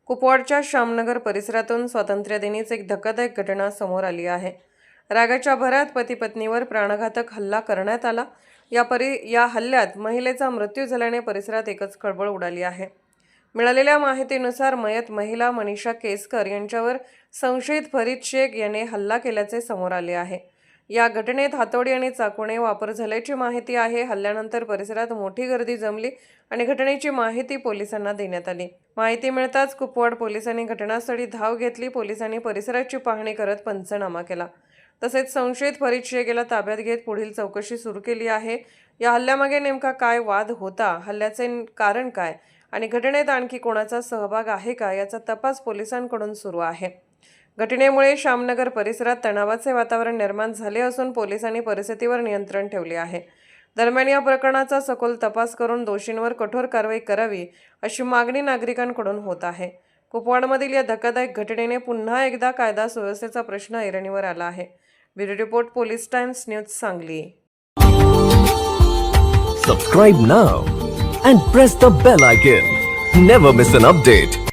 कुपवाडच्या श्यामनगर परिसरातून स्वातंत्र्यदिनीच एक धक्कादायक घटना समोर आली आहे। रागाच्या भरात पती-पत्नीवर प्राणघातक हल्ला करण्यात आला। या हल्ल्यात महिलेचा मृत्यू झाल्याने परिसरात एकच खळबळ उडाली आहे। मिळालेल्या माहितीनुसार मयत महिला मनीषा केसकर यांच्यावर संशयित फरीद शेख याने हल्ला केल्याचे समोर आले आहे। या घटनेत हातोडी आणि चाकूने वापर झाल्याची माहिती आहे। हल्ल्यानंतर परिसरात मोठी गर्दी जमली आणि घटनेची माहिती पोलिसांना देण्यात आली। माहिती मिळताच कुपवाड पोलिसांनी घटनास्थळी धाव घेतली। पोलिसांनी परिसराची पाहणी करत पंचनामा केला। तसेच संशयित फरीद शेख याला ताब्यात घेत पुढील चौकशी सुरू केली आहे। या हल्ल्यामागे नेमका काय वाद होता, हल्ल्याचे कारण काय आणि घटनेत आणखी कोणाचा सहभाग आहे का याचा तपास पोलिसांकडून सुरू आहे। घटनेमुळे श्यामनगर परिसरात तणावाचे वातावरण निर्माण झाले असून पोलिसांनी परिस्थितीवर नियंत्रण ठेवले आहे। दरम्यान या प्रकरणाचा सखोल तपास करून दोषींवर कठोर कारवाई करावी अशी मागणी नागरिकांकडून होत आहे। कुपवाडमधील या धक्कादायक घटनेने पुन्हा एकदा कायदा सुव्यवस्थेचा प्रश्न ऐरणीवर आला आहे। Bureau report, police times news, Sangli. Subscribe now and press the bell icon. Never miss an update.